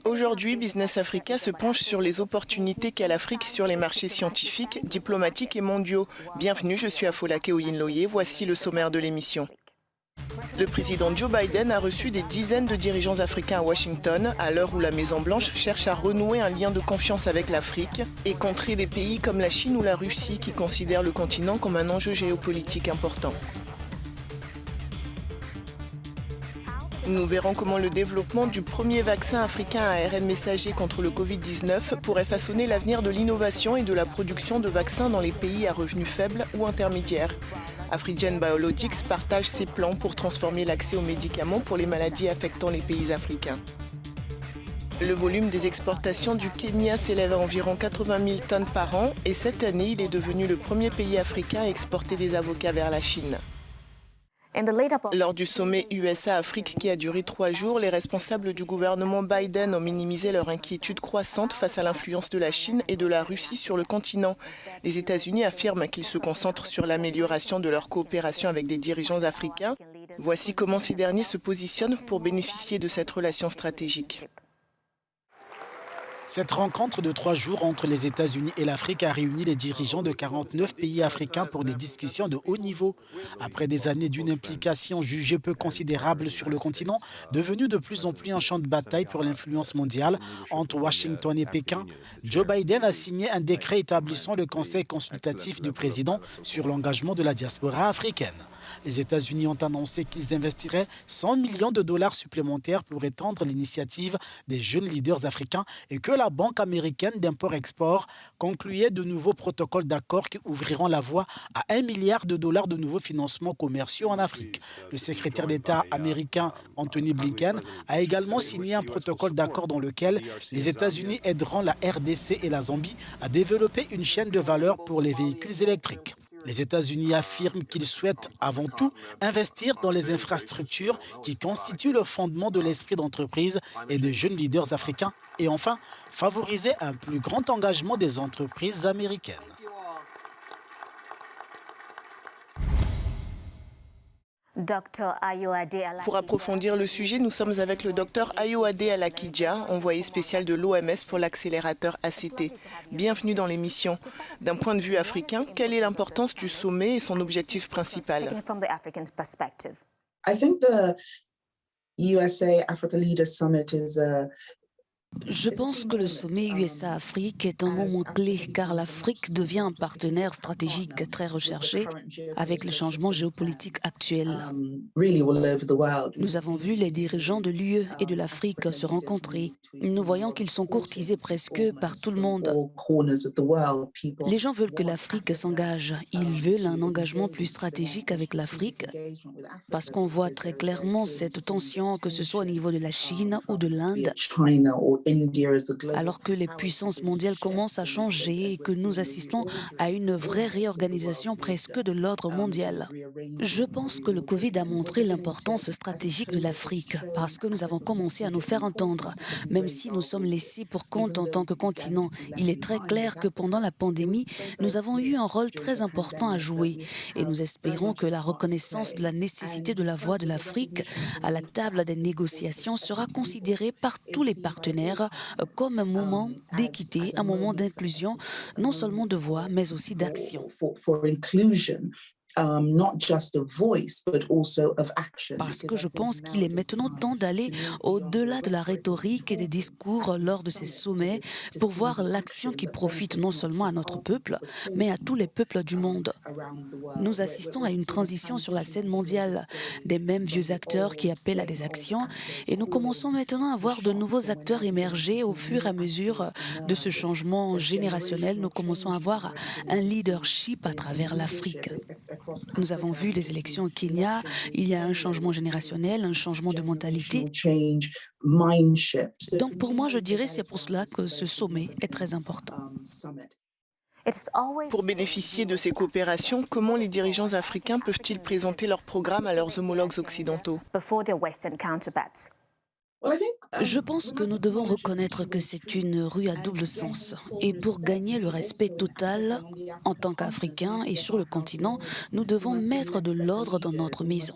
Aujourd'hui, Business Africa se penche sur les opportunités qu'a l'Afrique sur les marchés scientifiques, diplomatiques et mondiaux. Bienvenue, je suis Afolake Oyinloye, voici le sommaire de l'émission. Le président Joe Biden a reçu des dizaines de dirigeants africains à Washington, à l'heure où la Maison-Blanche cherche à renouer un lien de confiance avec l'Afrique et contrer des pays comme la Chine ou la Russie qui considèrent le continent comme un enjeu géopolitique important. Nous verrons comment le développement du premier vaccin africain à ARN messager contre le Covid-19 pourrait façonner l'avenir de l'innovation et de la production de vaccins dans les pays à revenus faibles ou intermédiaires. Afrigen Biologics partage ses plans pour transformer l'accès aux médicaments pour les maladies affectant les pays africains. Le volume des exportations du Kenya s'élève à environ 80 000 tonnes par an et cette année, il est devenu le premier pays africain à exporter des avocats vers la Chine. Lors du sommet USA-Afrique qui a duré 3 jours, les responsables du gouvernement Biden ont minimisé leur inquiétude croissante face à l'influence de la Chine et de la Russie sur le continent. Les États-Unis affirment qu'ils se concentrent sur l'amélioration de leur coopération avec des dirigeants africains. Voici comment ces derniers se positionnent pour bénéficier de cette relation stratégique. Cette rencontre de 3 jours entre les États-Unis et l'Afrique a réuni les dirigeants de 49 pays africains pour des discussions de haut niveau. Après des années d'une implication jugée peu considérable sur le continent, devenu de plus en plus un champ de bataille pour l'influence mondiale entre Washington et Pékin, Joe Biden a signé un décret établissant le conseil consultatif du président sur l'engagement de la diaspora africaine. Les États-Unis ont annoncé qu'ils investiraient 100 millions de dollars supplémentaires pour étendre l'initiative des jeunes leaders africains et que la Banque américaine d'import-export concluait de nouveaux protocoles d'accord qui ouvriront la voie à 1 milliard de dollars de nouveaux financements commerciaux en Afrique. Le secrétaire d'État américain Anthony Blinken a également signé un protocole d'accord dans lequel les États-Unis aideront la RDC et la Zambie à développer une chaîne de valeur pour les véhicules électriques. Les États-Unis affirment qu'ils souhaitent avant tout investir dans les infrastructures qui constituent le fondement de l'esprit d'entreprise et des jeunes leaders africains et enfin favoriser un plus grand engagement des entreprises américaines. Pour approfondir le sujet, nous sommes avec le docteur Ayoade Alakidja, envoyé spécial de l'OMS pour l'accélérateur ACT. Bienvenue dans l'émission. D'un point de vue africain, quelle est l'importance du sommet et son objectif principal? I think the USA-Africa Leaders Summit is Je pense que le sommet USA-Afrique est un moment clé car l'Afrique devient un partenaire stratégique très recherché avec le changement géopolitique actuel. Nous avons vu les dirigeants de l'UE et de l'Afrique se rencontrer. Nous voyons qu'ils sont courtisés presque par tout le monde. Les gens veulent que l'Afrique s'engage. Ils veulent un engagement plus stratégique avec l'Afrique parce qu'on voit très clairement cette tension, que ce soit au niveau de la Chine ou de l'Inde. Alors que les puissances mondiales commencent à changer et que nous assistons à une vraie réorganisation presque de l'ordre mondial. Je pense que le Covid a montré l'importance stratégique de l'Afrique parce que nous avons commencé à nous faire entendre. Même si nous sommes laissés pour compte en tant que continent, il est très clair que pendant la pandémie, nous avons eu un rôle très important à jouer et nous espérons que la reconnaissance de la nécessité de la voix de l'Afrique à la table des négociations sera considérée par tous les partenaires comme un moment d'équité, un moment d'inclusion, non seulement de voix, mais aussi d'action. Parce que je pense qu'il est maintenant temps d'aller au-delà de la rhétorique et des discours lors de ces sommets pour voir l'action qui profite non seulement à notre peuple, mais à tous les peuples du monde. Nous assistons à une transition sur la scène mondiale, des mêmes vieux acteurs qui appellent à des actions, et nous commençons maintenant à voir de nouveaux acteurs émerger au fur et à mesure de ce changement générationnel. Nous commençons à voir un leadership à travers l'Afrique. Nous avons vu les élections au Kenya, il y a un changement générationnel, un changement de mentalité. Donc pour moi, je dirais c'est pour cela que ce sommet est très important. Pour bénéficier de ces coopérations, comment les dirigeants africains peuvent-ils présenter leur programme à leurs homologues occidentaux? Je pense que nous devons reconnaître que c'est une rue à double sens. Et pour gagner le respect total, en tant qu'Africains et sur le continent, nous devons mettre de l'ordre dans notre maison.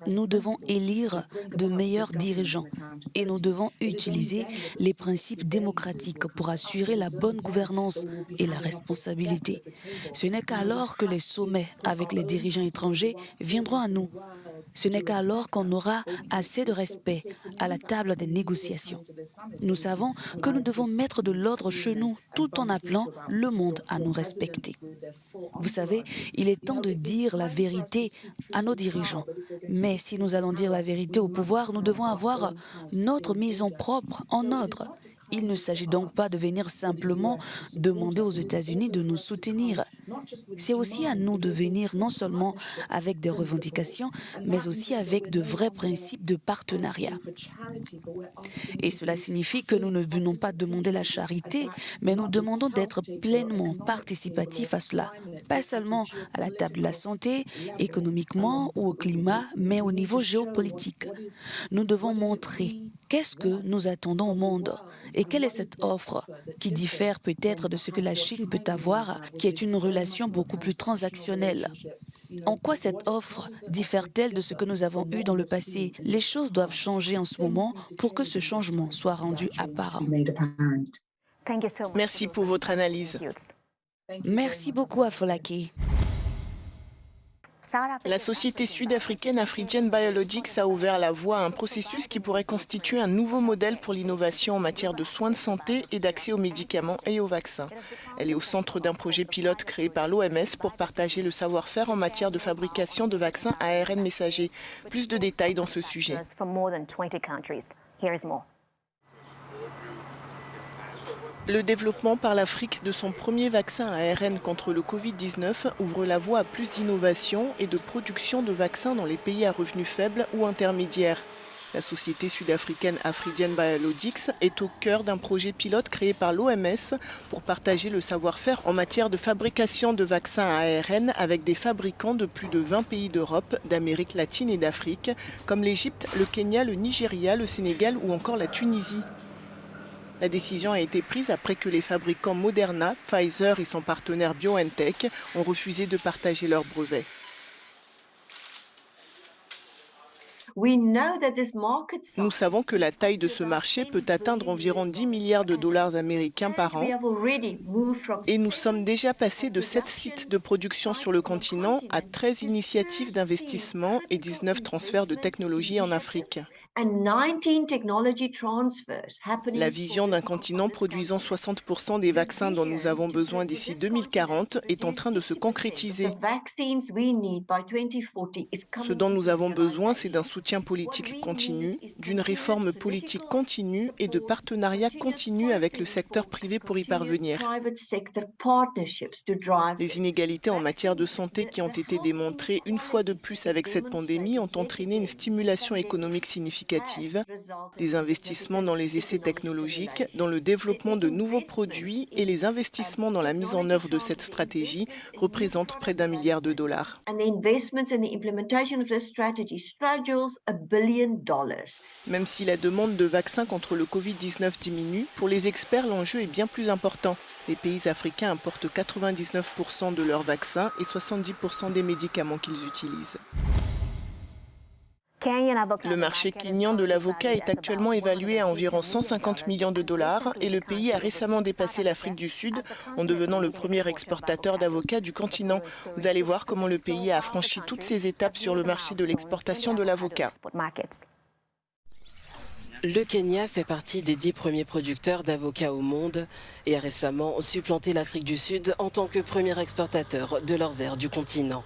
Nous devons élire de meilleurs dirigeants et nous devons utiliser les principes démocratiques pour assurer la bonne gouvernance et la responsabilité. Ce n'est qu'alors que les sommets avec les dirigeants étrangers viendront à nous. Ce n'est qu'alors qu'on aura assez de respect à la table des négociations. Nous savons que nous devons mettre de l'ordre chez nous tout en appelant le monde à nous respecter. Vous savez, il est temps de dire la vérité à nos dirigeants. Mais si nous allons dire la vérité au pouvoir, nous devons avoir notre maison propre en ordre. Il ne s'agit donc pas de venir simplement demander aux États-Unis de nous soutenir. C'est aussi à nous de venir non seulement avec des revendications, mais aussi avec de vrais principes de partenariat. Et cela signifie que nous ne venons pas demander la charité, mais nous demandons d'être pleinement participatifs à cela. Pas seulement à la table de la santé, économiquement ou au climat, mais au niveau géopolitique. Nous devons montrer qu'est-ce que nous attendons au monde et quelle est cette offre qui diffère peut-être de ce que la Chine peut avoir, qui est une relation beaucoup plus transactionnelle. En quoi cette offre diffère-t-elle de ce que nous avons eu dans le passé? Les choses doivent changer en ce moment pour que ce changement soit rendu apparent. Merci pour votre analyse. Merci beaucoup, Afolaki. La société sud-africaine Afrigen Biologics a ouvert la voie à un processus qui pourrait constituer un nouveau modèle pour l'innovation en matière de soins de santé et d'accès aux médicaments et aux vaccins. Elle est au centre d'un projet pilote créé par l'OMS pour partager le savoir-faire en matière de fabrication de vaccins ARN messagers. Plus de détails dans ce sujet. Le développement par l'Afrique de son premier vaccin ARN contre le Covid-19 ouvre la voie à plus d'innovation et de production de vaccins dans les pays à revenus faibles ou intermédiaires. La société sud-africaine Afrigen Biologics est au cœur d'un projet pilote créé par l'OMS pour partager le savoir-faire en matière de fabrication de vaccins ARN avec des fabricants de plus de 20 pays d'Europe, d'Amérique latine et d'Afrique, comme l'Égypte, le Kenya, le Nigeria, le Sénégal ou encore la Tunisie. La décision a été prise après que les fabricants Moderna, Pfizer et son partenaire BioNTech ont refusé de partager leurs brevets. Nous savons que la taille de ce marché peut atteindre environ 10 milliards de dollars américains par an et nous sommes déjà passés de 7 sites de production sur le continent à 13 initiatives d'investissement et 19 transferts de technologie en Afrique. La vision d'un continent produisant 60% des vaccins dont nous avons besoin d'ici 2040 est en train de se concrétiser. Ce dont nous avons besoin, c'est d'un soutien politique continu, d'une réforme politique continue et de partenariats continus avec le secteur privé pour y parvenir. Les inégalités en matière de santé qui ont été démontrées une fois de plus avec cette pandémie ont entraîné une stimulation économique significative, des investissements dans les essais technologiques, dans le développement de nouveaux produits et les investissements dans la mise en œuvre de cette stratégie représentent près d'1 milliard de dollars. Même si la demande de vaccins contre le Covid-19 diminue, pour les experts, l'enjeu est bien plus important. Les pays africains importent 99% de leurs vaccins et 70% des médicaments qu'ils utilisent. Le marché kényan de l'avocat est actuellement évalué à environ 150 millions de dollars et le pays a récemment dépassé l'Afrique du Sud en devenant le premier exportateur d'avocats du continent. Vous allez voir comment le pays a franchi toutes ces étapes sur le marché de l'exportation de l'avocat. Le Kenya fait partie des 10 premiers producteurs d'avocats au monde et a récemment supplanté l'Afrique du Sud en tant que premier exportateur de l'or vert du continent.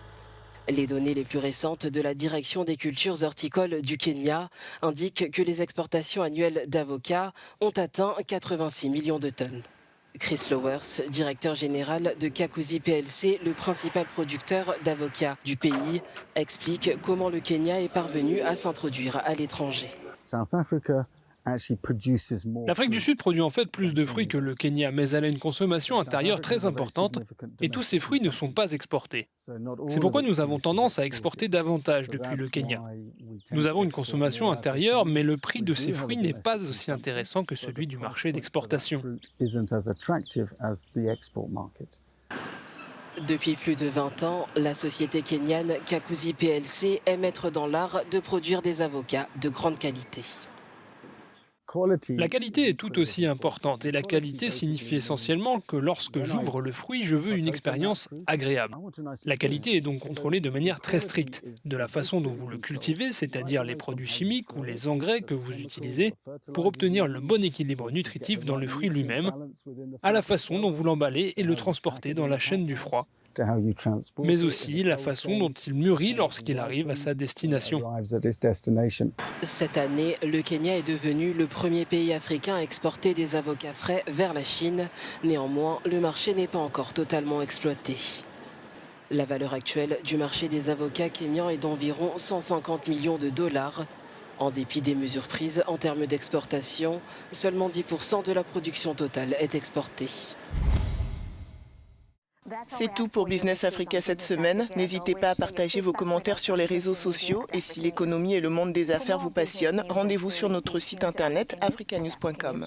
Les données les plus récentes de la Direction des cultures horticoles du Kenya indiquent que les exportations annuelles d'avocats ont atteint 86 millions de tonnes. Chris Lowers, directeur général de Kakuzi PLC, le principal producteur d'avocats du pays, explique comment le Kenya est parvenu à s'introduire à l'étranger. L'Afrique du Sud produit en fait plus de fruits que le Kenya, mais elle a une consommation intérieure très importante et tous ces fruits ne sont pas exportés. C'est pourquoi nous avons tendance à exporter davantage depuis le Kenya. Nous avons une consommation intérieure, mais le prix de ces fruits n'est pas aussi intéressant que celui du marché d'exportation. Depuis plus de 20 ans, la société kenyane Kakuzi PLC est maître dans l'art de produire des avocats de grande qualité. La qualité est tout aussi importante et la qualité signifie essentiellement que lorsque j'ouvre le fruit, je veux une expérience agréable. La qualité est donc contrôlée de manière très stricte, de la façon dont vous le cultivez, c'est-à-dire les produits chimiques ou les engrais que vous utilisez, pour obtenir le bon équilibre nutritif dans le fruit lui-même, à la façon dont vous l'emballez et le transportez dans la chaîne du froid, mais aussi la façon dont il mûrit lorsqu'il arrive à sa destination. Cette année, le Kenya est devenu le premier pays africain à exporter des avocats frais vers la Chine. Néanmoins, le marché n'est pas encore totalement exploité. La valeur actuelle du marché des avocats kenyans est d'environ 150 millions de dollars. En dépit des mesures prises en termes d'exportation, seulement 10% de la production totale est exportée. C'est tout pour Business Africa cette semaine. N'hésitez pas à partager vos commentaires sur les réseaux sociaux et si l'économie et le monde des affaires vous passionnent, rendez-vous sur notre site internet africanews.com.